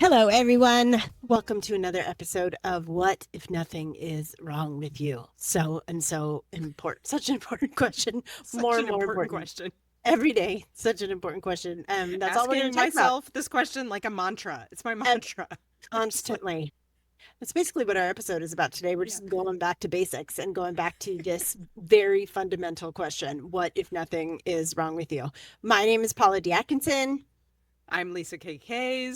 Hello, everyone. Welcome to another episode of What If Nothing Is Wrong with You? So important, such an important question. More and more important question. Every day, such an important question. That's all we're going Asking to talk about myself this question like a mantra. It's my mantra. constantly. That's basically what our episode is about today. We're just going back to basics and going back to this very fundamental question. What if nothing is wrong with you? My name is Paula D. Atkinson. I'm Lisa K.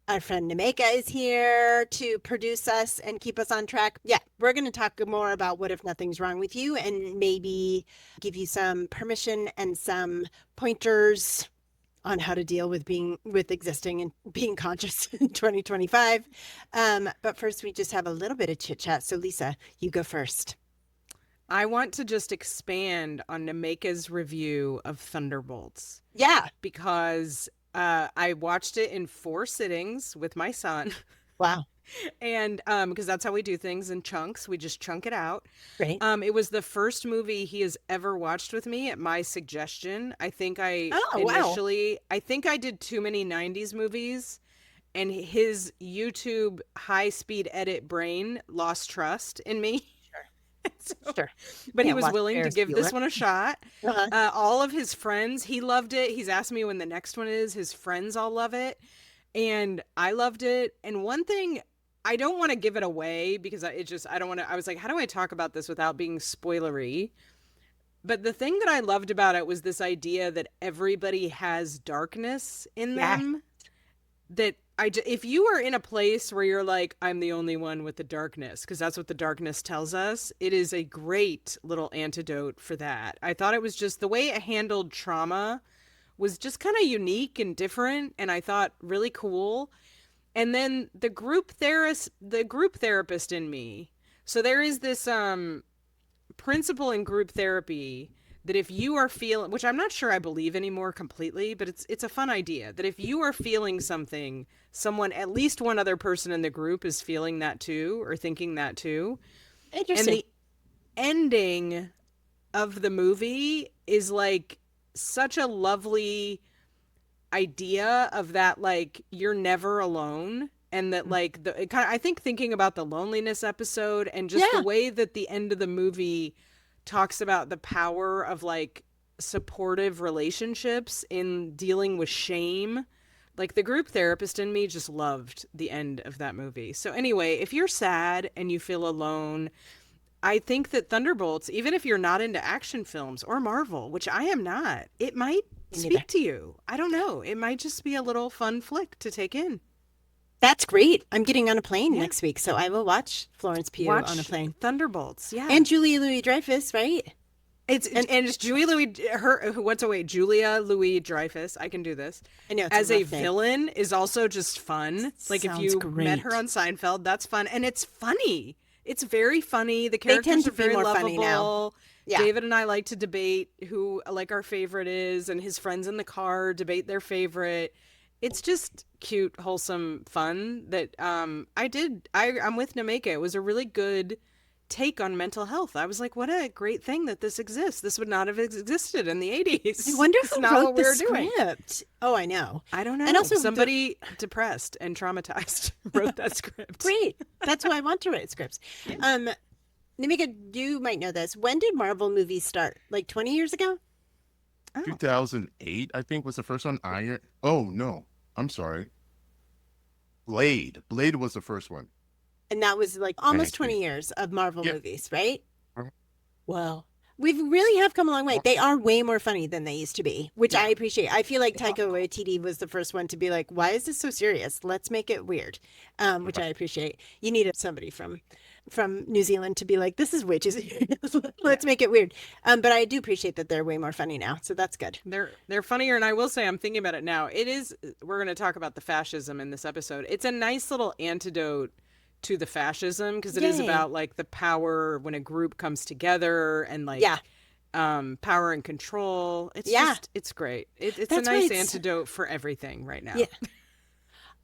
Our friend Nameka is here to produce us and keep us on track. Yeah, we're going to talk more about what if nothing's wrong with you and maybe give you some permission and some pointers on how to deal with existing and being conscious in 2025. But first, we just have a little bit of chit chat. So Lisa, you go first. I want to just expand on Nameka's review of Thunderbolts. Yeah. Because I watched it in 4 sittings with my son. Wow. And because that's how we do things in chunks. We just chunk it out. Right. It was the first movie he has ever watched with me at my suggestion. I think I did too many 90s movies, and his YouTube high-speed edit brain lost trust in me. Sure. But he was willing to give this one a shot. All of his friends, he loved it. He's asked me when the next one is. His friends all love it. And I loved it. And one thing, I don't want to give it away because I was like, how do I talk about this without being spoilery? But the thing that I loved about it was this idea that everybody has darkness in them. That if you are in a place where you're like, I'm the only one with the darkness, because that's what the darkness tells us, it is a great little antidote for that. I thought it was just the way it handled trauma was just kind of unique and different, and I thought really cool. And then the group therapist in me. So there is this principle in group therapy that if you are feeling, which I'm not sure I believe anymore completely, but it's a fun idea, that if you are feeling something, at least one other person in the group is feeling that too, or thinking that too. Interesting. And the ending of the movie is like such a lovely idea of that, like, you're never alone. And that, like, I think thinking about the loneliness episode and just the way that the end of the movie talks about the power of, like, supportive relationships in dealing with shame. Like, the group therapist in me just loved the end of that movie. So anyway, if you're sad and you feel alone, I think that Thunderbolts, even if you're not into action films or Marvel, which I am not, it might speak to you. I don't know. It might just be a little fun flick to take in. That's great. I'm getting on a plane next week, so I will watch Florence Pugh on a plane. Thunderbolts, and Julia Louis-Dreyfus, right? It's Julia Louis-Dreyfus. I can do this. I know, as a villain is also just fun. Like, if you met her on Seinfeld, that's fun, and it's funny. It's very funny. The characters are very lovable. Funny now. Yeah. David and I like to debate who, like, our favorite is, and his friends in the car debate their favorite. It's just cute, wholesome fun that I'm with Nameka. It was a really good take on mental health. I was like, what a great thing that this exists. This would not have existed in the 80s. I wonder who wrote the script. Oh, I know. I don't know. And also somebody depressed and traumatized wrote that script. Great. That's why I want to write scripts. Yeah. Nameka, you might know this. When did Marvel movies start? Like 20 years ago? 2008, I think, was the first one. Oh, no. I'm sorry. Blade was the first one. And that was like almost 20 years of Marvel movies, right? Well, we really have come a long way. They are way more funny than they used to be, which I appreciate. I feel like Taika Waititi was the first one to be like, why is this so serious? Let's make it weird, which I appreciate. You needed somebody from New Zealand to be like, this is way too serious. Let's make it weird. But I do appreciate that they're way more funny now. So that's good. They're funnier. And I will say, I'm thinking about it now. We're going to talk about the fascism in this episode. It's a nice little antidote to the fascism, because it is about, like, the power when a group comes together and, like, power and control. It's great. It's a nice antidote for everything right now. Yeah.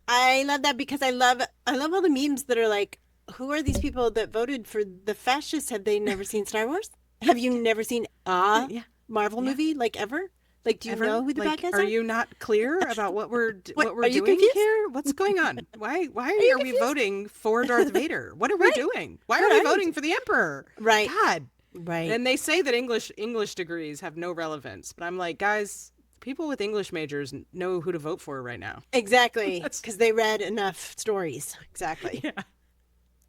I love that, because I love all the memes that are like, who are these people that voted for the fascists? Have they never seen Star Wars? Have you never seen Marvel movie, like, ever? Like, do you know who the bad guys are? Are you not clear about what we're are you doing confused? here? What's going on? Why are we voting for Darth Vader? What are we doing? Why are we voting for the Emperor? Right. God. Right. And they say that English degrees have no relevance, but I'm like, guys, people with English majors know who to vote for right now. Exactly, because they read enough stories. Exactly. Yeah.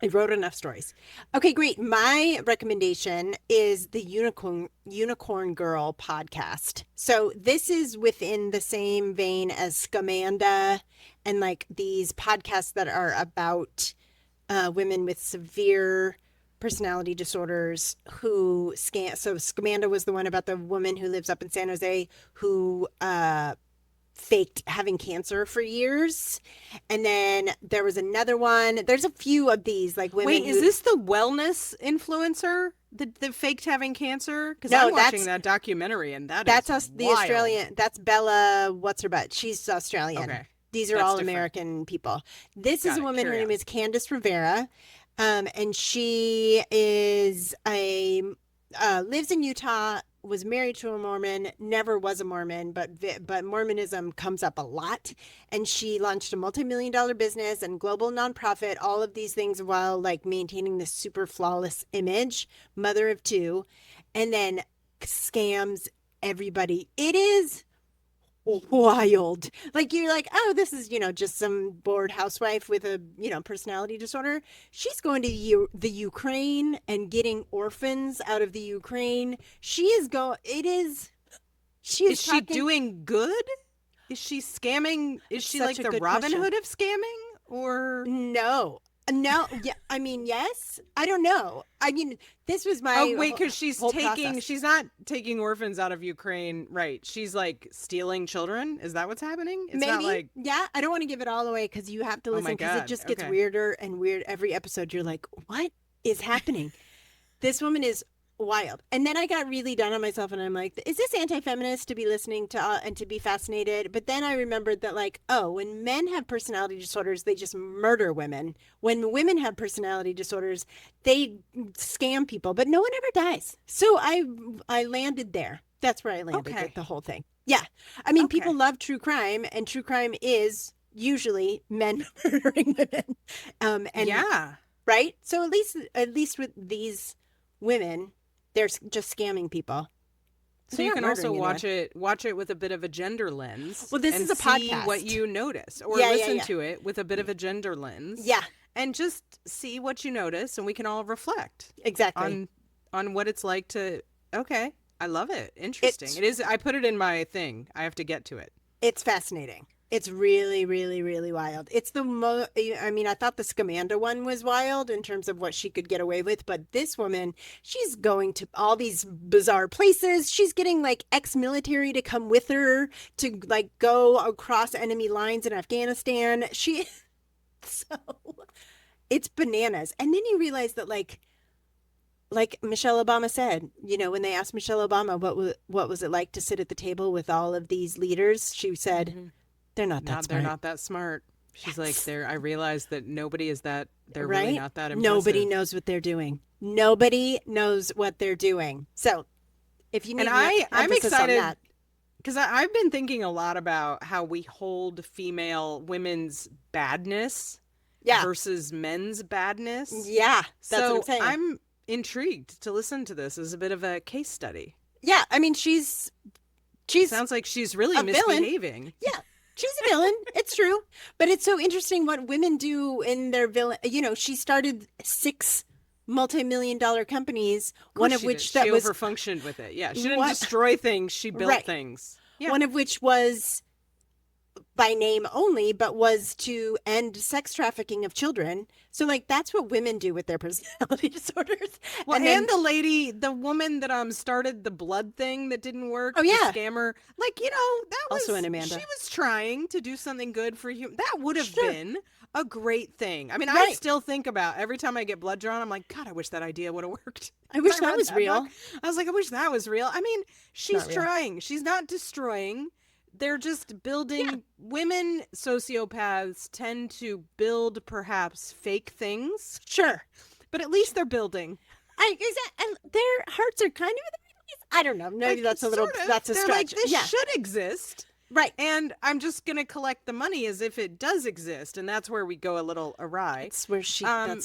I wrote enough stories. Okay, great. My recommendation is the Unicorn Girl podcast. So this is within the same vein as Scamanda and like these podcasts that are about women with severe personality disorders who scam. So Scamanda was the one about the woman who lives up in San Jose who faked having cancer for years. And then there was another one. There's a few of these like women. Wait, is this the wellness influencer that faked having cancer? Because No, I'm watching that documentary and that's us, the wild. Australian. That's Bella. What's her butt? She's Australian. Okay. These are That's all different. American people. This is a woman. Her Carry name on. is Candice Rivera, and she is lives in Utah. Was married to a Mormon, never was a Mormon, but Mormonism comes up a lot. And she launched a multi-million-dollar business and global nonprofit, all of these things while like maintaining this super flawless image, mother of two, and then scams everybody. It is wild. Like you're like, oh, this is, just some bored housewife with a, personality disorder. She's going to the Ukraine and getting orphans out of the Ukraine. Is she doing good? Is she scamming? Is she like the Robin Hood of scamming or no? Yeah, I mean, yes. I don't know. I mean, this was my because she's process. She's not taking orphans out of Ukraine, right? She's like stealing children. Is that what's happening? It's Maybe. Not like Yeah, I don't want to give it all away because you have to listen because it just gets weirder and weird every episode. You're like, what is happening? This woman is wild. And then I got really down on myself and I'm like, is this anti-feminist to be listening to and to be fascinated? But then I remembered that like, oh, when men have personality disorders, they just murder women. When women have personality disorders, they scam people, but no one ever dies. So I landed there. That's where I landed with the whole thing. Yeah. I mean, people love true crime and true crime is usually men murdering women. And yeah. Right. So at least with these women, they're just scamming people. So you can also watch it with a bit of a gender lens. Well, this is a podcast. See what you notice, or listen to it with a bit of a gender lens. Yeah, and just see what you notice, and we can all reflect exactly on what it's like to. Okay, I love it. Interesting. It is. I put it in my thing. I have to get to it. It's fascinating. It's really, really, really wild. It's I mean, I thought the Scamanda one was wild in terms of what she could get away with, but this woman, she's going to all these bizarre places. She's getting like ex-military to come with her to like go across enemy lines in Afghanistan. So it's bananas. And then you realize that like Michelle Obama said, when they asked Michelle Obama what was it like to sit at the table with all of these leaders, she said, mm-hmm. They're not that smart. They're not that smart. She's like, I realize that nobody is that. They're right? really not that impressive. Nobody knows what they're doing. Nobody knows what they're doing. So if you need I'm excited because I've been thinking a lot about how we hold women's badness versus men's badness. Yeah, that's what I'm saying. I'm intrigued to listen to this as a bit of a case study. Yeah, I mean, she's sounds like she's really misbehaving. Villain. Yeah. She's a villain. It's true. But it's so interesting what women do in their villain. She started 6 multi-million-dollar companies, one of which she overfunctioned with it. Yeah, she didn't destroy things. She built things. Yeah. One of which was by name only, but was to end sex trafficking of children. So like that's what women do with their personality disorders. Well, and the woman that started the blood thing that didn't work. Oh yeah, the scammer. Like that was also an Amanda. She was trying to do something good for you. That would have been a great thing. I mean, I still think about every time I get blood drawn. I'm like, God, I wish that idea would have worked. I wish that was real. I was like, I wish that was real. I mean, she's trying. She's not destroying. They're just building. Yeah. Women sociopaths tend to build perhaps fake things. Sure. But at least they're building. And their hearts are kind of in the middle. I don't know. Maybe that's a little, that's a They're stretch. Like, this should exist. Right. And I'm just going to collect the money as if it does exist. And that's where we go a little awry. That's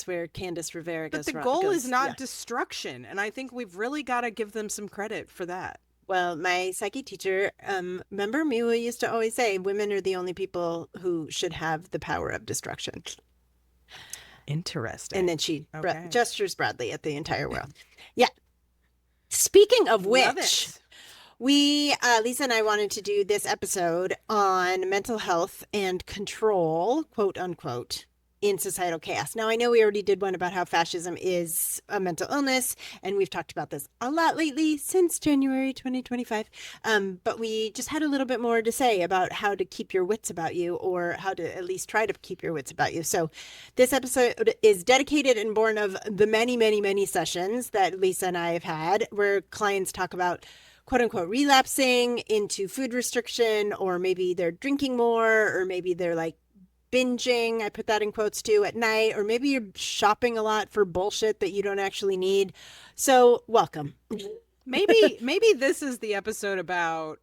where Candace Rivera goes. But the goal is not destruction. And I think we've really got to give them some credit for that. Well, my psyche teacher, remember Miwa used to always say, women are the only people who should have the power of destruction. Interesting. And then she gestures broadly at the entire world. Yeah. Speaking of which, we, Lisa and I wanted to do this episode on mental health and control, quote unquote, in societal chaos. Now, I know we already did one about how fascism is a mental illness, and we've talked about this a lot lately since January 2025. But we just had a little bit more to say about how to keep your wits about you, or how to at least try to keep your wits about you. So this episode is dedicated and born of the many, many, many sessions that Lisa and I have had where clients talk about quote unquote relapsing into food restriction, or maybe they're drinking more, or maybe they're like binging, I put that in quotes too, at night, or maybe you're shopping a lot for bullshit that you don't actually need. So welcome. Maybe this is the episode about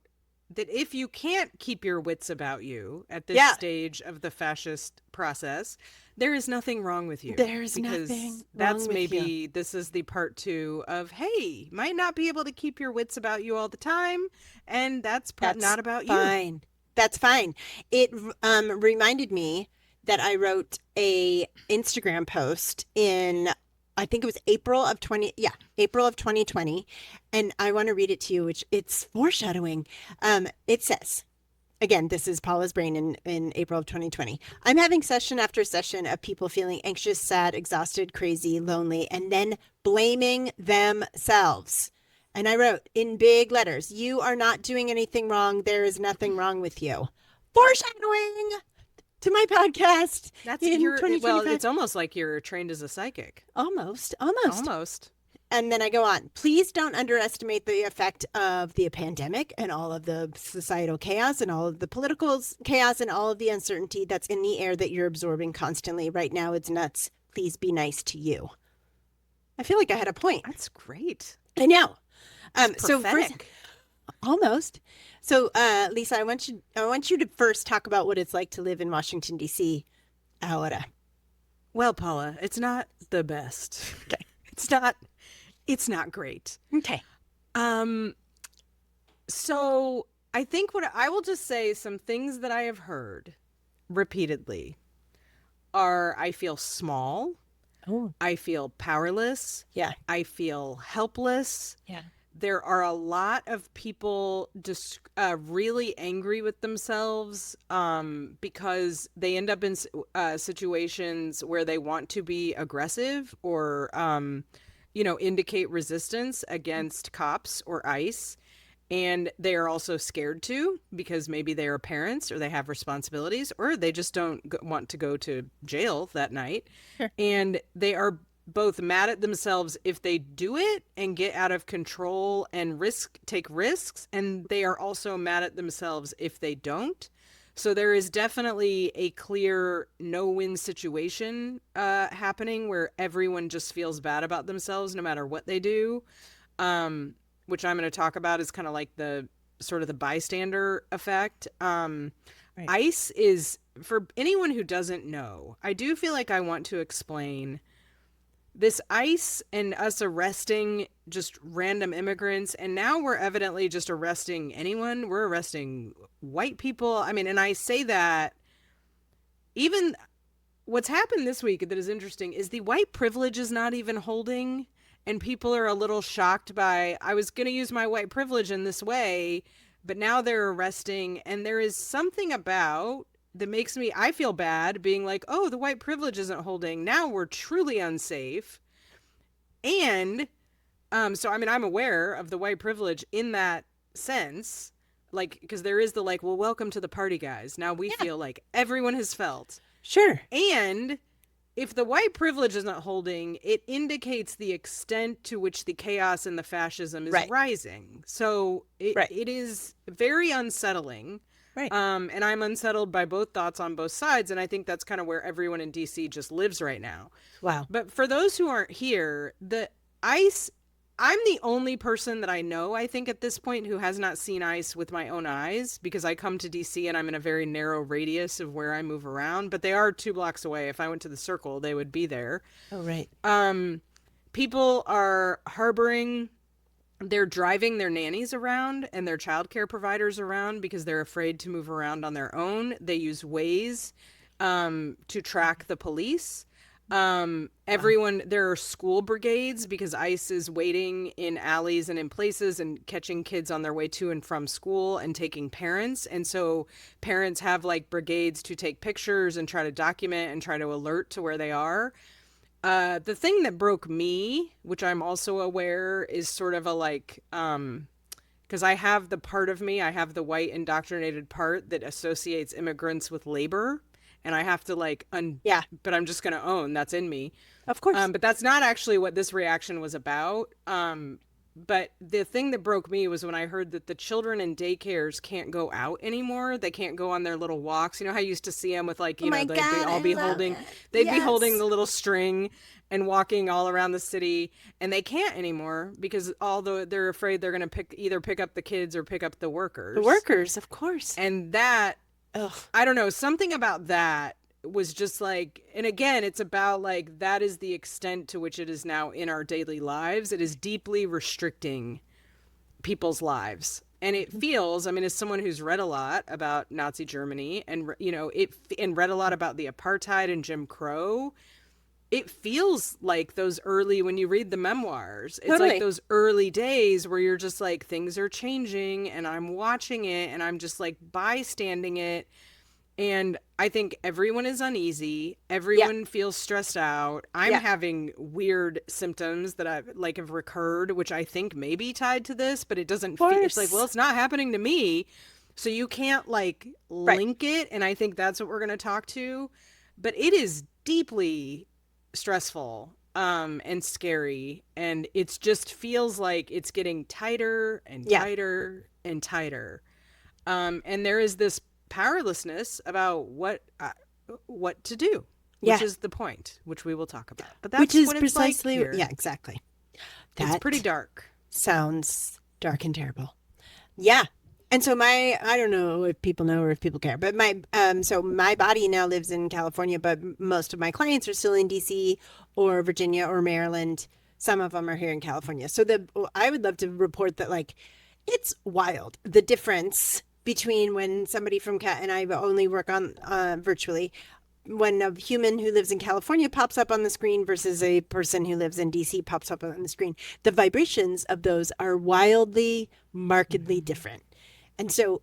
that if you can't keep your wits about you at this stage of the fascist process, there is nothing wrong with you. There's nothing wrong with you. This is the part 2 of, hey, might not be able to keep your wits about you all the time, and that's not about you. That's fine. It reminded me that I wrote a Instagram post in, I think it was April of 2020. And I want to read it to you, which it's foreshadowing. It says, again, this is Paula's brain in April of 2020. I'm having session after session of people feeling anxious, sad, exhausted, crazy, lonely, and then blaming themselves. And I wrote in big letters, you are not doing anything wrong. There is nothing wrong with you. Foreshadowing to my podcast. That's well, it's almost like you're trained as a psychic. Almost. And then I go on. Please don't underestimate the effect of the pandemic and all of the societal chaos and all of the political chaos and all of the uncertainty that's in the air that you're absorbing constantly. Right now, it's nuts. Please be nice to you. I feel like I had a point. That's great. I know. So first, almost. So, Lisa, I want you to first talk about what it's like to live in Washington, D.C. ahora. Well, Paula, it's not the best. Okay. It's not great. Okay. So I think what I will just say, some things that I have heard repeatedly are, I feel small. Oh. I feel powerless. Yeah. I feel helpless. Yeah. There are a lot of people just really angry with themselves because they end up in situations where they want to be aggressive or, indicate resistance against cops or ICE. And they are also scared to, because maybe they are parents or they have responsibilities, or they just don't want to go to jail that night. Sure. And they are both mad at themselves if they do it and get out of control and take risks. And they are also mad at themselves if they don't. So there is definitely a clear no-win situation happening where everyone just feels bad about themselves no matter what they do. Which I'm going to talk about is kind of like the sort of the bystander effect. Right. ICE is, for anyone who doesn't know, I do feel like I want to explain this ICE and us arresting just random immigrants. And now we're evidently just arresting anyone. We're arresting white people. I mean, and I say that even what's happened this week that is interesting is the white privilege is not even holding. And people are a little shocked by, I was going to use my white privilege in this way, but now they're arresting. And there is something about that makes I feel bad being like, oh, the white privilege isn't holding. Now we're truly unsafe. And so, I mean, I'm aware of the white privilege in that sense, like, because there is the like, well, welcome to the party, guys. Now we feel like everyone has felt. Sure. And if the white privilege is not holding, it indicates the extent to which the chaos and the fascism is rising. So it is very unsettling. Right. And I'm unsettled by both thoughts on both sides. And I think that's kind of where everyone in DC just lives right now. Wow. But for those who aren't here, the ICE, I'm the only person that I know, I think, at this point who has not seen ice with my own eyes, because I come to DC and I'm in a very narrow radius of where I move around, but they are 2 blocks away. If I went to the Circle, they would be there. Oh, right. People are they're driving their nannies around and their childcare providers around because they're afraid to move around on their own. They use Waze to track the police. There are school brigades because ICE is waiting in alleys and in places and catching kids on their way to and from school and taking parents. And so parents have like brigades to take pictures and try to document and try to alert to where they are. The thing that broke me, which I'm also aware is sort of a like, because I have the white indoctrinated part that associates immigrants with labor. And I have to like, but I'm just going to own that's in me. Of course. But that's not actually what this reaction was about. But the thing that broke me was when I heard that the children in daycares can't go out anymore. They can't go on their little walks. You know how I used to see them with like, they'd be holding the little string and walking all around the city, and they can't anymore because although they're afraid they're going to either pick up the kids or pick up the workers. The workers, of course. And that, I don't know, something about that was just like, and again, it's about like, that is the extent to which it is now in our daily lives. It is deeply restricting people's lives. And it feels, I mean, as someone who's read a lot about Nazi Germany and, and read a lot about the apartheid and Jim Crow, it feels like those early, when you read the memoirs, it's like those early days where you're just like, things are changing and I'm watching it and I'm just like bystanding it. And I think everyone is uneasy. Everyone feels stressed out. I'm having weird symptoms that have recurred, which I think may be tied to this, but it doesn't feel, it's like, well, it's not happening to me. So you can't link it. And I think that's what we're going to talk to, but it is deeply stressful and scary. And it just feels like it's getting tighter and tighter and tighter. And there is this powerlessness about what to do, which is the point, which we will talk about. But that's what it's precisely like here. Exactly. It's pretty dark. Sounds dark and terrible. Yeah. And so I don't know if people know or if people care, but my body now lives in California, but most of my clients are still in DC or Virginia or Maryland. Some of them are here in California. So I would love to report that it's wild, the difference between when somebody from and I only work on virtually, when a human who lives in California pops up on the screen versus a person who lives in DC pops up on the screen, the vibrations of those are wildly, markedly different. And so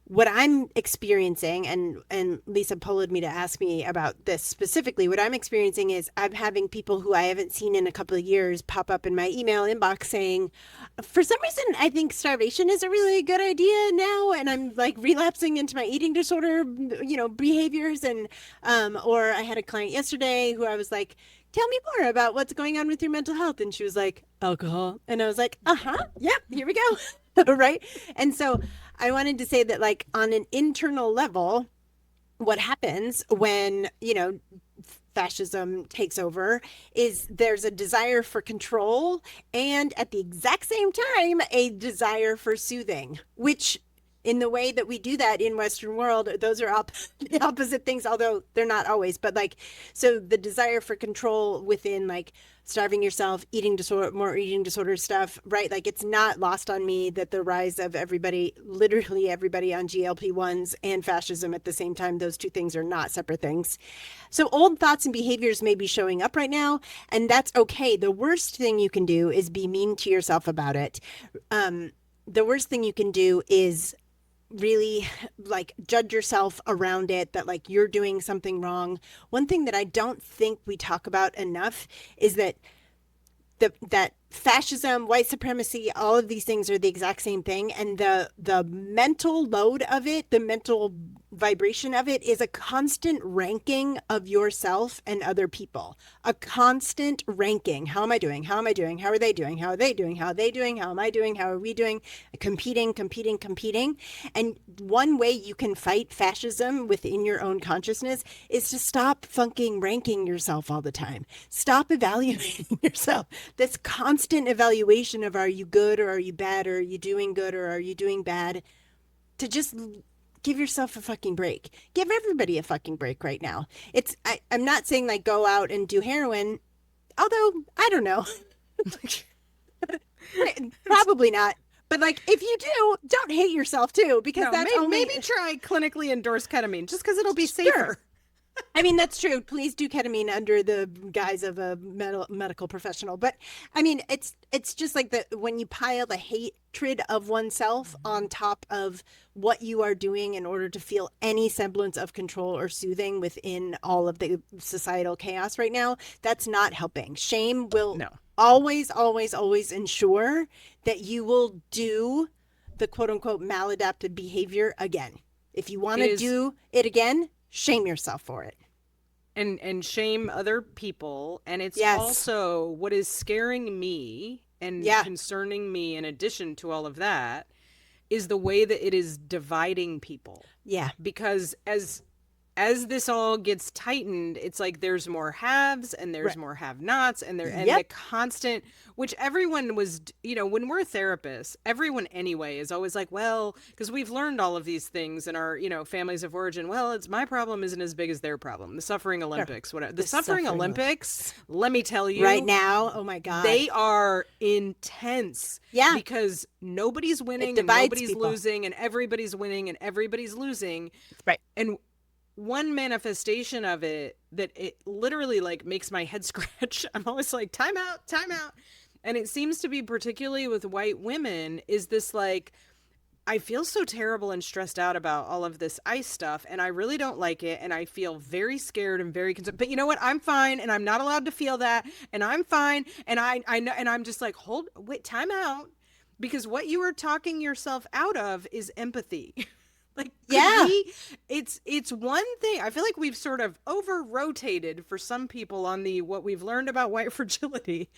what I'm experiencing, and Lisa polled me to ask me about this specifically, what I'm experiencing is I'm having people who I haven't seen in a couple of years pop up in my email inbox saying, for some reason, I think starvation is a really good idea now. And I'm relapsing into my eating disorder, behaviors. And, or I had a client yesterday who I was like, tell me more about what's going on with your mental health. And she was like, alcohol. And I was like, yeah, here we go. Right. And so I wanted to say that on an internal level, what happens when, fascism takes over is there's a desire for control and at the exact same time, a desire for soothing, which in the way that we do that in Western world, those are the opposite things, although they're not always, but so the desire for control within starving yourself, more eating disorder stuff, right? It's not lost on me that the rise of literally everybody on GLP-1s and fascism at the same time, those two things are not separate things. So old thoughts and behaviors may be showing up right now, and that's okay. The worst thing you can do is be mean to yourself about it. The worst thing you can do is really judge yourself around it, that you're doing something wrong. One thing that I don't think we talk about enough is that that fascism, white supremacy, all of these things are the exact same thing. And the mental load of it, the mental vibration of it is a constant ranking of yourself and other people. A constant ranking. How am I doing? How am I doing? How are they doing? How are they doing? How are they doing? How am I doing? How are we doing? Competing. And one way you can fight fascism within your own consciousness is to stop fucking ranking yourself all the time. Stop evaluating yourself. This constant evaluation of, are you good or are you bad, or are you doing good or are you doing bad? To just give yourself a fucking break. Give everybody a fucking break right now. I'm not saying like go out and do heroin, although I don't know. Probably not. But like, if you do, don't hate yourself too, because maybe try clinically endorsed ketamine just because it'll be safer. Sure. I mean, that's true. Please do ketamine under the guise of a medical professional. But I mean, it's just like when you pile the hatred of oneself on top of what you are doing in order to feel any semblance of control or soothing within all of the societal chaos right now, that's not helping. Shame will always, always, always ensure that you will do the quote unquote maladaptive behavior again. If you want to do it again, shame yourself for it. And shame other people. And it's also what is scaring me and concerning me, in addition to all of that, is the way that it is dividing people. Yeah. Because as this all gets tightened, it's like there's more haves and there's more have-nots, and the constant, which everyone was, when we're therapists, everyone anyway is always like, well, because we've learned all of these things in our, families of origin. Well, it's my problem isn't as big as their problem. The suffering Olympics, whatever. The suffering Olympics, let me tell you. Right now, oh my God. They are intense. Yeah. Because nobody's winning and nobody's losing, and everybody's winning and everybody's losing. Right. And one manifestation of it that it literally like makes my head scratch. I'm always like, time out. And it seems to be particularly with white women is this like, I feel so terrible and stressed out about all of this ICE stuff, and I really don't like it, and I feel very scared and very concerned. But you know what? I'm fine, and I'm not allowed to feel that, and I'm fine, and I know, and I'm just like, wait, time out, because what you are talking yourself out of is empathy. Like, it's one thing. I feel like we've sort of over-rotated for some people on what we've learned about white fragility,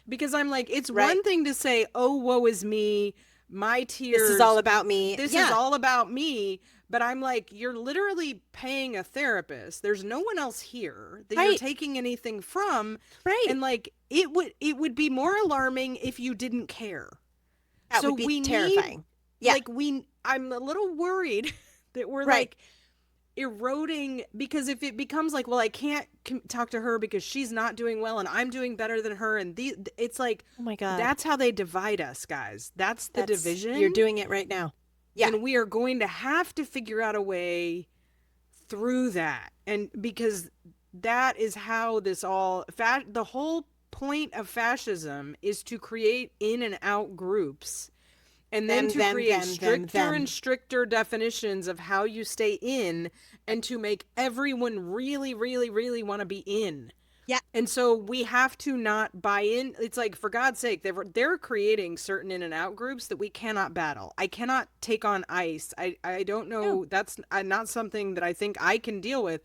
because I'm like, it's one thing to say, oh, woe is me, my tears. This is all about me. This is all about me. But I'm like, you're literally paying a therapist. There's no one else here that you're taking anything from. Right. And like, it would be more alarming if you didn't care. That would be terrifying. I'm a little worried that we're like eroding, because if it becomes like, well, I can't talk to her because she's not doing well and I'm doing better than her, and it's like, oh my God, that's how they divide us, guys. That's the division. You're doing it right now. Yeah. And we are going to have to figure out a way through that. And because that is how this all, the whole point of fascism is to create in and out groups. And then to create stricter and stricter definitions of how you stay in, and to make everyone really, really, really want to be in. Yeah. And so we have to not buy in. It's like, for God's sake, they're creating certain in and out groups that we cannot battle. I cannot take on ICE. I don't know. No. That's not something that I think I can deal with.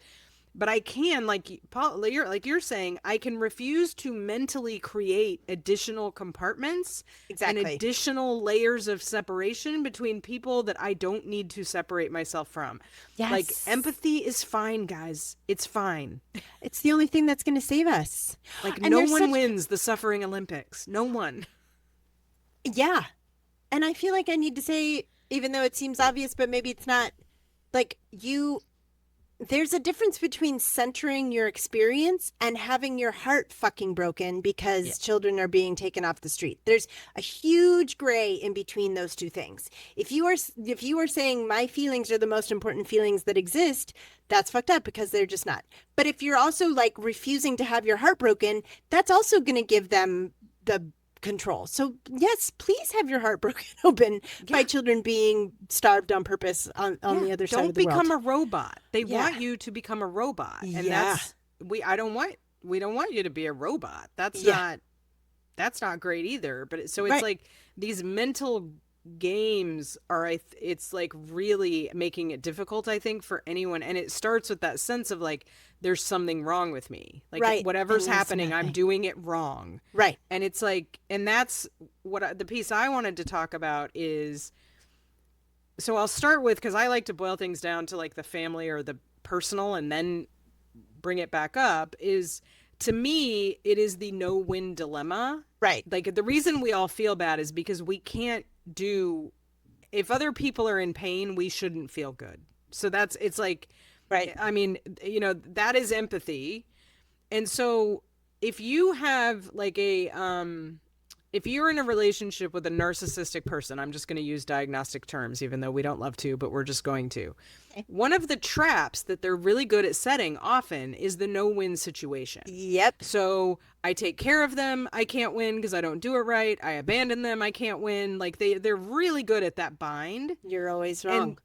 But I can, like Paul, you're saying, I can refuse to mentally create additional compartments and additional layers of separation between people that I don't need to separate myself from. Yes. Like, empathy is fine, guys. It's fine. It's the only thing that's going to save us. Like, no one wins the suffering Olympics. No one. Yeah. And I feel like I need to say, even though it seems obvious, but maybe it's not, like, there's a difference between centering your experience and having your heart fucking broken because children are being taken off the street. There's a huge gray in between those two things. If you are saying my feelings are the most important feelings that exist, that's fucked up, because they're just not. But if you're also like refusing to have your heart broken, that's also going to give them the control. So yes, please have your heart broken open by children being starved on purpose on the other side of the world. Don't become a robot. They want you to become a robot. And we don't want you to be a robot. That's not great either. But it's like these mental games are, it's like really making it difficult, I think, for anyone. And it starts with that sense of like, there's something wrong with me. Like whatever's happening, I'm doing it wrong. Right. And it's like, and that's what the piece I wanted to talk about is, so I'll start with, because I like to boil things down to like the family or the personal and then bring it back up, is to me, it is the no-win dilemma. Right. Like the reason we all feel bad is because we can't if other people are in pain, we shouldn't feel good. So it's like, right. I mean, that is empathy. And so if you have like if you're in a relationship with a narcissistic person, I'm just going to use diagnostic terms, even though we don't love to, but we're just going to. Okay. One of the traps that they're really good at setting often is the no-win situation. Yep. So I take care of them, I can't win because I don't do it right. I abandon them, I can't win. Like they're really good at that bind. You're always wrong. And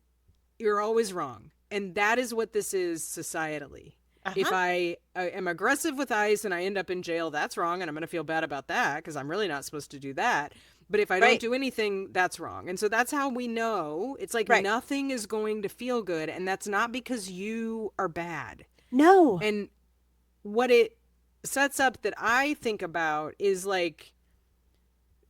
you're always wrong. And that is what this is societally. If I am aggressive with ICE and I end up in jail, that's wrong. And I'm going to feel bad about that because I'm really not supposed to do that. But if I don't do anything, that's wrong. And so that's how we know. It's like nothing is going to feel good. And that's not because you are bad. No. And what it sets up that I think about is like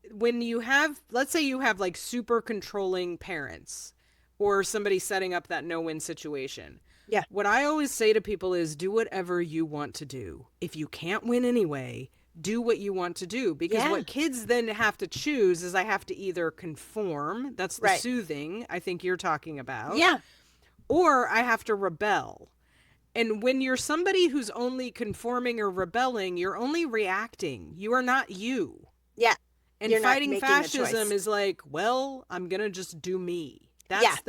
when you have, let's say you have like super controlling parents or somebody setting up that no-win situation. Yeah. What I always say to people is do whatever you want to do. If you can't win anyway, do what you want to do. Because what kids then have to choose is I have to either conform. That's the soothing I think you're talking about. Yeah. Or I have to rebel. And when you're somebody who's only conforming or rebelling, you're only reacting. You are not you. Yeah. And you're fighting fascism is like, well, I'm going to just do me. That's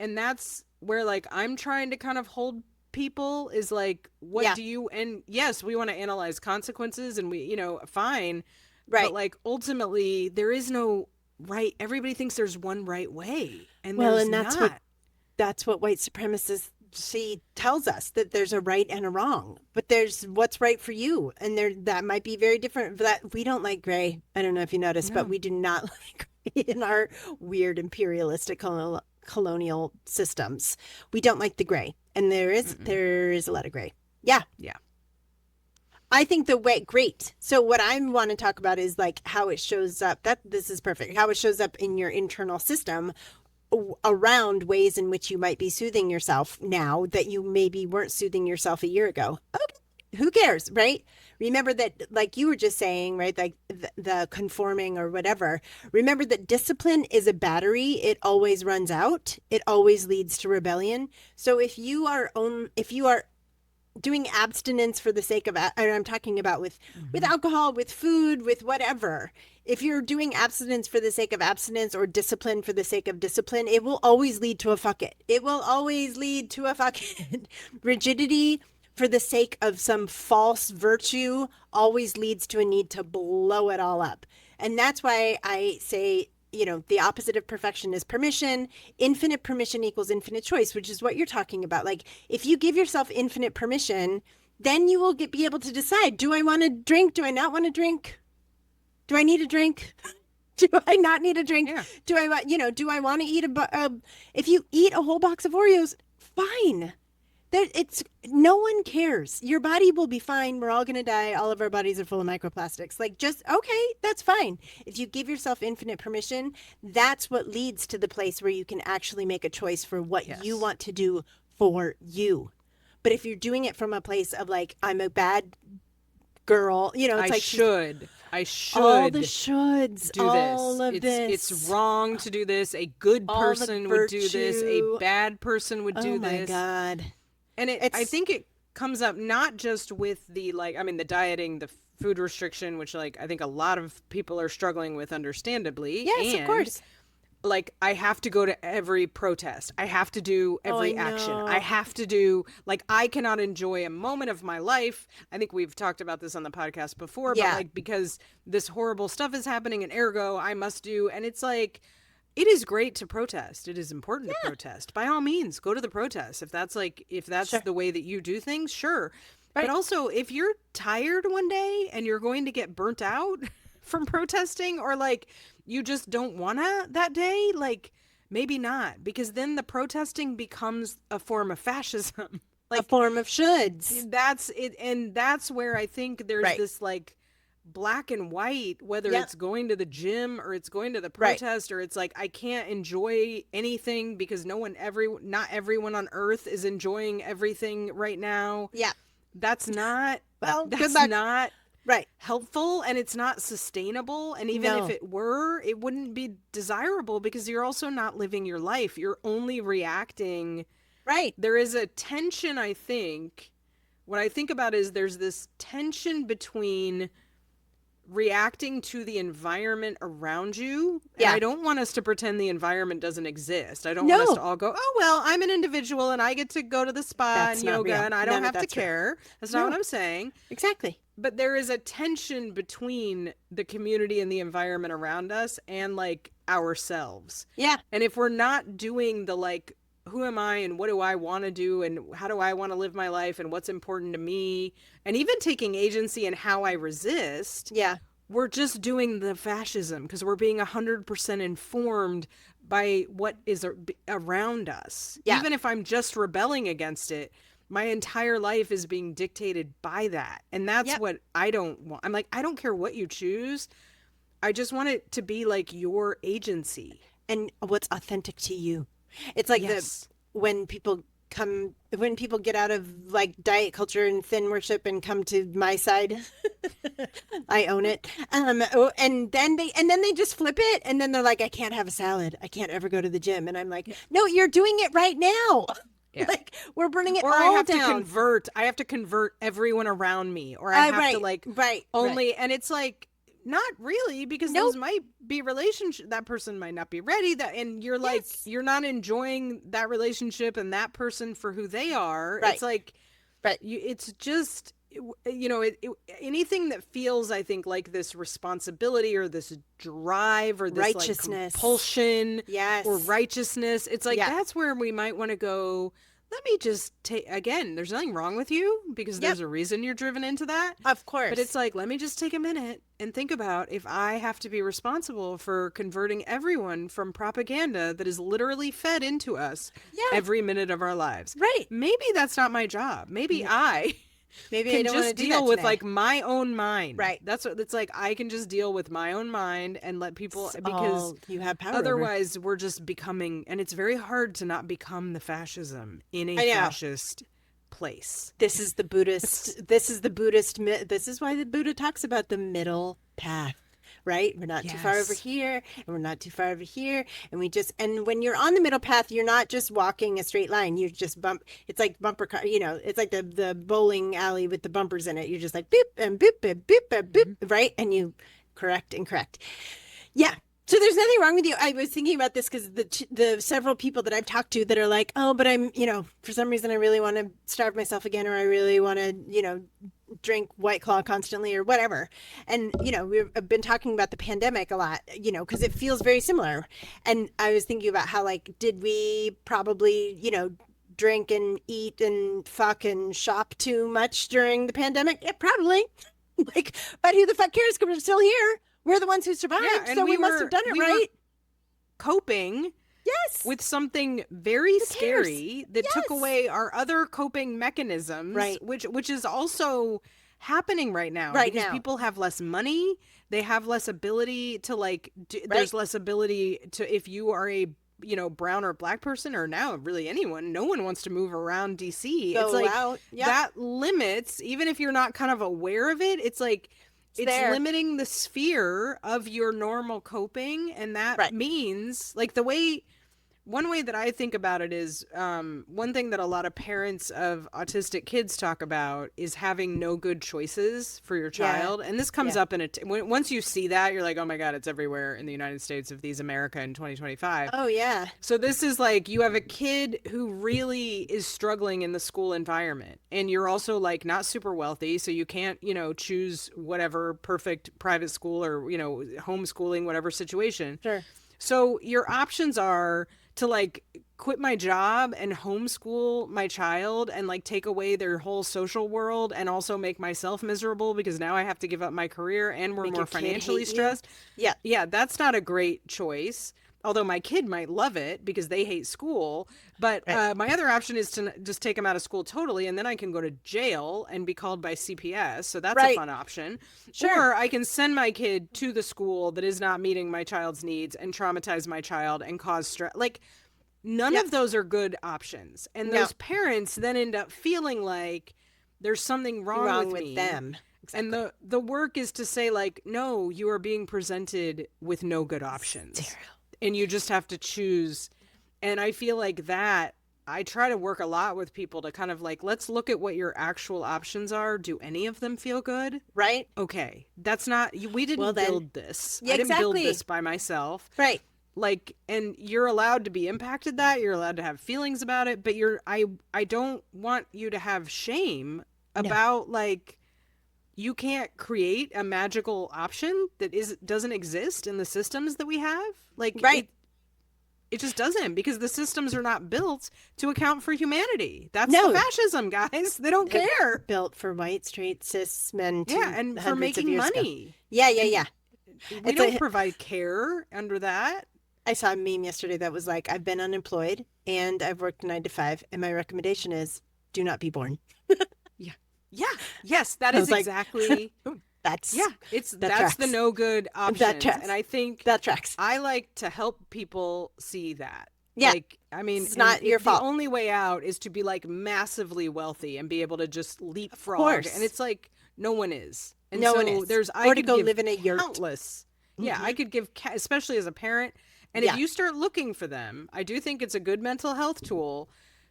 and that's where like I'm trying to kind of hold people is like, what do you, and yes, we want to analyze consequences and we, fine. Right. But like ultimately there is no right. Everybody thinks there's one right way. And that's what white supremacists tells us, that there's a right and a wrong, but there's what's right for you. And that might be very different. That we don't like gray. I don't know if you noticed, but we do not like gray in our weird imperialistic colonial systems. We don't like the gray, and there is a lot of gray. Yeah. I think great. So what I want to talk about is like how it shows up. This is perfect. How it shows up in your internal system around ways in which you might be soothing yourself now that you maybe weren't soothing yourself a year ago. Okay, who cares, right? Remember that, like you were just saying, right? Like the conforming or whatever. Remember that discipline is a battery. It always runs out. It always leads to rebellion. So if you are doing abstinence for the sake of, and I'm talking about with alcohol, with food, with whatever. If you're doing abstinence for the sake of abstinence or discipline for the sake of discipline, it will always lead to a fuck it. It will always lead to a fuck it. Rigidity for the sake of some false virtue always leads to a need to blow it all up. And that's why I say, the opposite of perfection is permission. Infinite permission equals infinite choice, which is what you're talking about. Like if you give yourself infinite permission, then you will be able to decide, do I want to drink? Do I not want to drink? Do I need a drink? Do I not need a drink? Yeah. Do I want to eat if you eat a whole box of Oreos, fine. No one cares. Your body will be fine. We're all going to die. All of our bodies are full of microplastics. Like okay, that's fine. If you give yourself infinite permission, that's what leads to the place where you can actually make a choice for what you want to do for you. But if you're doing it from a place of like, I'm a bad girl, it's I should all the shoulds do this. It's wrong to do this. A good person would do this. A bad person would do this. Oh my God. And I think it comes up not just with the the dieting, the food restriction, which I think a lot of people are struggling with, understandably. Yes, of course. Like I have to go to every protest. I have to do every action. I have to do, I cannot enjoy a moment of my life. I think we've talked about this on the podcast before, but because this horrible stuff is happening and ergo I must do. And it's like, it is great to protest. It is important to protest. By all means, go to the protest. If that's the way that you do things, sure. Right. But also if you're tired one day and you're going to get burnt out from protesting, or you just don't wanna that day, like maybe not, because then the protesting becomes a form of fascism. Like a form of shoulds. That's it. And that's where I think there's this like black and white, whether it's going to the gym or it's going to the protest, or it's like, I can't enjoy anything because not everyone on earth is enjoying everything right now. Yeah. That's not, that's not helpful, and it's not sustainable. And even if it were, it wouldn't be desirable because you're also not living your life. You're only reacting. Right. There is a tension, I think. What I think about is there's this tension between reacting to the environment around you. And I don't want us to pretend the environment doesn't exist. I don't want us to all go, oh, well, I'm an individual and I get to go to the spa and yoga and I don't have to care. That's not what I'm saying. Exactly. But there is a tension between the community and the environment around us and like ourselves. Yeah. And if we're not doing the like, who am I and what do I want to do and how do I want to live my life and what's important to me, and even taking agency in how I resist, we're just doing the fascism because we're being 100% informed by what is around us. Even if I'm just rebelling against it, my entire life is being dictated by that. And that's what I don't want. I'm like, I don't care what you choose. I just want it to be like your agency. And what's authentic to you. It's like when people get out of like diet culture and thin worship and come to my side, I own it. And then they just flip it, and then they're like, I can't have a salad. I can't ever go to the gym. And I'm like, no, you're doing it right now. Yeah. Like we're burning it all down. I have to convert everyone around me, or I have to like only. And it's like, not really, because those might be relationship. That person might not be ready. And you're like, you're not enjoying that relationship and that person for who they are. It's like, it's just, anything that feels, I think, like this responsibility or this drive or this righteousness, like compulsion, or righteousness. It's like, that's where we might want to go. Let me just take, again, there's nothing wrong with you because there's a reason you're driven into that. Of course. But it's like, let me just take a minute and think about if I have to be responsible for converting everyone from propaganda that is literally fed into us every minute of our lives. Right. Maybe that's not my job. Maybe I Maybe can I don't just do deal that with today. like my own mind. Right. That's what it's like. I can just deal with my own mind and let people, because you have power. Otherwise, we're just becoming, and it's very hard to not become the fascism in a fascist place. This is the Buddhist. This is why the Buddha talks about the middle path. Right? We're not too far over here, and we're not too far over here. And when you're on the middle path, you're not just walking a straight line. You just it's like bumper car, it's like the bowling alley with the bumpers in it. You're just like boop and boop and boop and boop, right? And you correct. Yeah. So there's nothing wrong with you. I was thinking about this because the several people that I've talked to that are like, oh, but I'm, for some reason I really want to starve myself again, or I really want to, drink White Claw constantly or whatever. And, we've been talking about the pandemic a lot, because it feels very similar. And I was thinking about how, like, did we probably, drink and eat and fuck and shop too much during the pandemic? Yeah, probably. Like, but who the fuck cares? Because we're still here. We're the ones who survived, so we must have done it right. Coping with something very scary that took away our other coping mechanisms, which is also happening right now. Because people have less money, they have less ability to there's less ability to, if you are a brown or black person, or now really anyone, no one wants to move around DC. It's like that limits, even if you're not kind of aware of it, it's like it's limiting the sphere of your normal coping. And that means, like, one way that I think about it is, one thing that a lot of parents of autistic kids talk about is having no good choices for your child. And this comes up in once you see that, you're like, oh my God, it's everywhere in the United States of these America in 2025. Oh yeah. So this is like, you have a kid who really is struggling in the school environment, and you're also like not super wealthy, so you can't, choose whatever perfect private school or, homeschooling, whatever situation. Sure. So your options are to like quit my job and homeschool my child and like take away their whole social world and also make myself miserable because now I have to give up my career and we're more financially stressed. Yeah, that's not a great choice. Although my kid might love it because they hate school. But my other option is to just take them out of school totally, and then I can go to jail and be called by CPS. So that's a fun option. Sure. Or I can send my kid to the school that is not meeting my child's needs and traumatize my child and cause stress. Like, none of those are good options. And those parents then end up feeling like there's something wrong with me. them. Exactly. And the work is to say, like, no, you are being presented with no good options. And you just have to choose. And I feel like that I try to work a lot with people to kind of like, let's look at what your actual options are. Do any of them feel good? Right. Okay. That's not, we didn't build this. Yeah, I didn't build this by myself. Right. Like, and you're allowed to be impacted that. You're allowed to have feelings about it. But I don't want you to have shame about like, you can't create a magical option that doesn't exist in the systems that we have. Like, it just doesn't, because the systems are not built to account for humanity. That's the fascism, guys. They don't care. Built for white, straight, cis men. And for making money. Yeah. We don't provide care under that. I saw a meme yesterday that was like, I've been unemployed and I've worked 9 to 5, and my recommendation is do not be born. Yeah. Yes, that is exactly. That's the no good option. That tracks. And I think that tracks. I like to help people see that. Yeah. Like, I mean, it's not your fault. The only way out is to be like massively wealthy and be able to just leapfrog. And it's like, no one is. And no one is. Or to go live in a yurt. Countless. Yeah, I could give, especially as a parent. And if you start looking for them, I do think it's a good mental health tool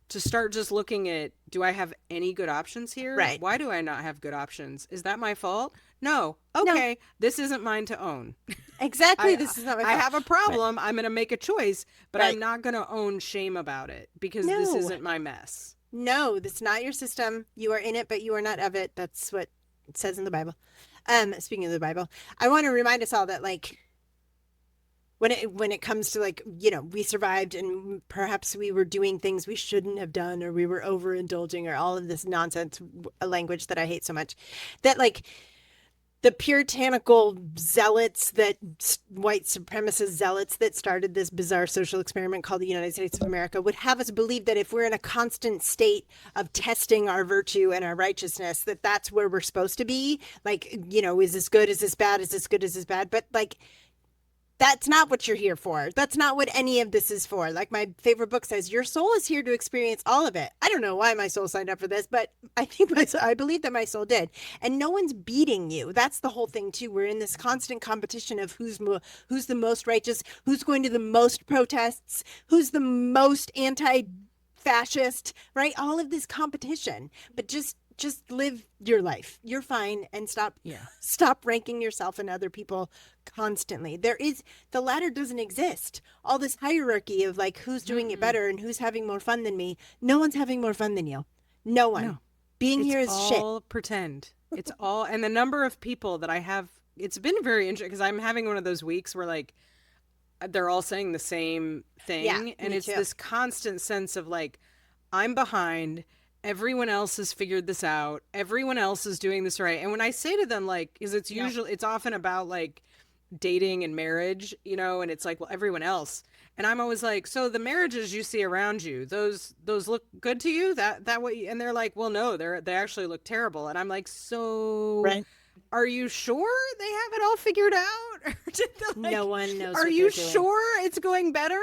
to start just looking at, do I have any good options here? Right. Why do I not have good options? Is that my fault? No. Okay. No. This isn't mine to own. Exactly. This is not my fault. I have a problem. I'm going to make a choice, but I'm not going to own shame about it because this isn't my mess. No, this is not your system. You are in it, but you are not of it. That's what it says in the Bible. Speaking of the Bible, I want to remind us all that, like, when it comes to, like, you know, we survived and perhaps we were doing things we shouldn't have done, or we were overindulging, or all of this nonsense language that I hate so much, that, like, the puritanical zealots, that white supremacist zealots that started this bizarre social experiment called the United States of America would have us believe that if we're in a constant state of testing our virtue and our righteousness, that that's where we're supposed to be. Like, you know, is this good? Is this bad? Is this good? Is this bad? But, like, that's not what you're here for. That's not what any of this is for. Like my favorite book says, your soul is here to experience all of it. I don't know why my soul signed up for this, but I believe that my soul did. And no one's beating you. That's the whole thing too. We're in this constant competition of who's the most righteous, who's going to the most protests, who's the most anti-fascist, right? All of this competition, but just live your life. You're fine, and stop ranking yourself and other people constantly. The ladder doesn't exist. All this hierarchy of like who's doing it better and who's having more fun than me. No one's having more fun than you. No one. No. Being here is shit. It's all pretend. It's all, and the number of people that I have, it's been very interesting because I'm having one of those weeks where like they're all saying the same thing, and it's this constant sense of like, I'm behind. Everyone else has figured this out. Everyone else is doing this right. And when I say to them, like, because it's often about like dating and marriage, you know, and it's like, well, everyone else. And I'm always like, so the marriages you see around you, those look good to you? That way? And they're like, well, no, they actually look terrible. And I'm like, so are you sure they have it all figured out? Or no one knows. Are you sure it's going better?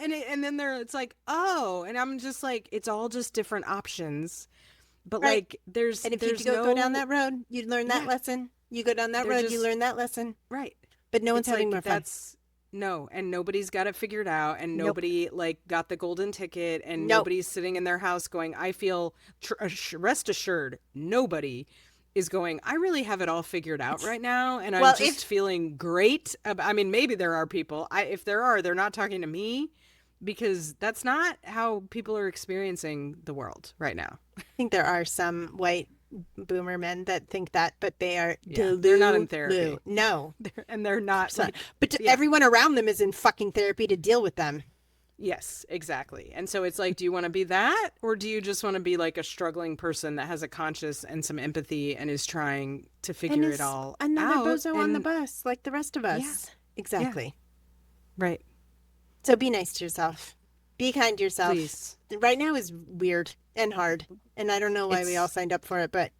And then it's like, oh, and I'm just like, it's all just different options. But like, and if you go down that road, you learn that lesson. You go down that road, you learn that lesson. Right. But no one's having more fun. No, and nobody's got it figured out, and nobody like got the golden ticket, and nobody's sitting in their house going, I feel, rest assured, nobody is going, I really have it all figured out right now, and I'm just feeling great. I mean, maybe there are people, if there are, they're not talking to me, because that's not how people are experiencing the world right now. I think there are some white boomer men that think that, but they are they're not in therapy. No. They're not. But everyone around them is in fucking therapy to deal with them. Yes, exactly. And so it's like, do you want to be that? Or do you just want to be like a struggling person that has a conscience and some empathy and is trying to figure it all another out? bozo on the bus, like the rest of us. Yeah. Exactly. Yeah. Right. So be nice to yourself. Be kind to yourself. Please. Right now is weird and hard. And I don't know why we all signed up for it, but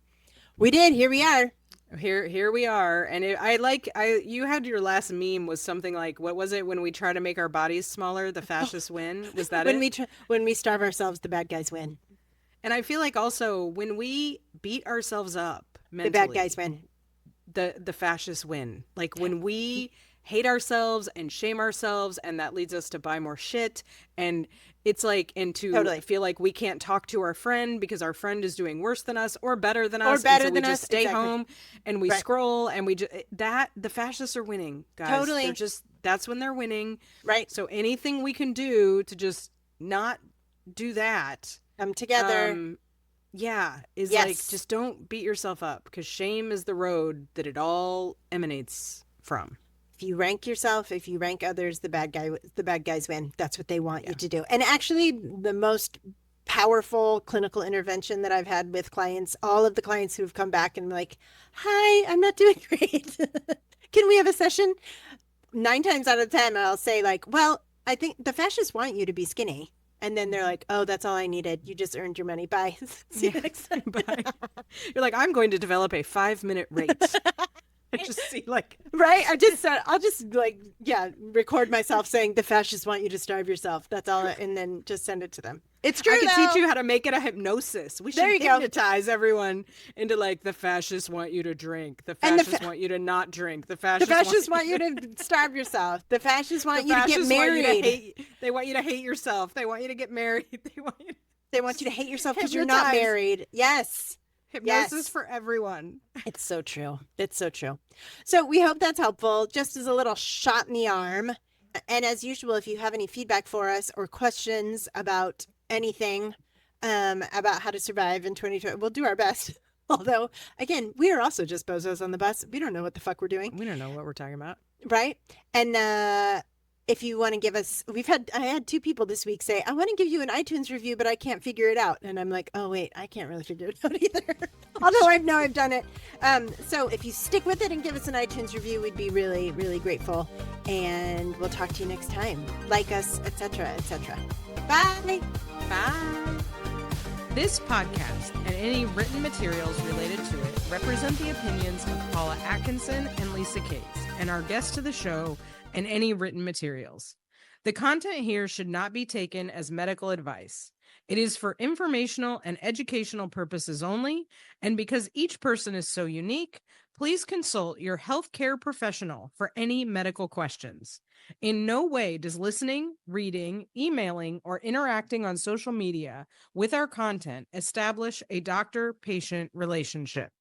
we did. Here we are. Here we are. And you had your last meme was something like, what was it, when we try to make our bodies smaller, the fascists win? Was that when we starve ourselves, the bad guys win. And I feel like also when we beat ourselves up mentally, the bad guys win. The fascists win. Like when we hate ourselves and shame ourselves, and that leads us to buy more shit, and it's like, and to feel like we can't talk to our friend because our friend is doing worse than us or better than us, so we just stay home and we scroll, and we just the fascists are winning, guys. Totally. They're just, that's when they're winning. Right. So anything we can do to just not do that, come together. Is like, just don't beat yourself up, because shame is the road that it all emanates from. If you rank yourself, if you rank others, the bad guys win. That's what they want you to do. And actually, the most powerful clinical intervention that I've had with clients, all of the clients who have come back and like, hi, I'm not doing great. Can we have a session? 9 times out of 10, I'll say like, well, I think the fascists want you to be skinny. And then they're like, oh, that's all I needed. You just earned your money. Bye. See you next time. Bye. You're like, I'm going to develop a 5-minute rate. I just see like, right. I'll just like, record myself saying the fascists want you to starve yourself. That's all. And then just send it to them. It's true. I can teach you how to make it a hypnosis. We should hypnotize everyone into like, the fascists want you to drink. The fascists want you to not drink. The fascists want you to starve yourself. The fascists want you to get married. They want you to hate yourself. They want you to get married. They want you to hate yourself because you're not married. Yes. Hypnosis for everyone. It's so true. It's so true. So we hope that's helpful, just as a little shot in the arm. And as usual, if you have any feedback for us or questions about anything, about how to survive in 2020, we'll do our best. Although, again, we are also just bozos on the bus. We don't know what the fuck we're doing. We don't know what we're talking about. Right? And if you want to give us, I had 2 people this week say, I want to give you an iTunes review, but I can't figure it out. And I'm like, oh wait, I can't really figure it out either. Although I've done it. So if you stick with it and give us an iTunes review, we'd be really, really grateful. And we'll talk to you next time. Like us, etc., etc. Bye. Bye. This podcast and any written materials related to it represent the opinions of Paula Atkinson and Lisa K, and our guests to the show, and any written materials. The content here should not be taken as medical advice. It is for informational and educational purposes only, and because each person is so unique, please consult your healthcare professional for any medical questions. In no way does listening, reading, emailing, or interacting on social media with our content establish a doctor-patient relationship.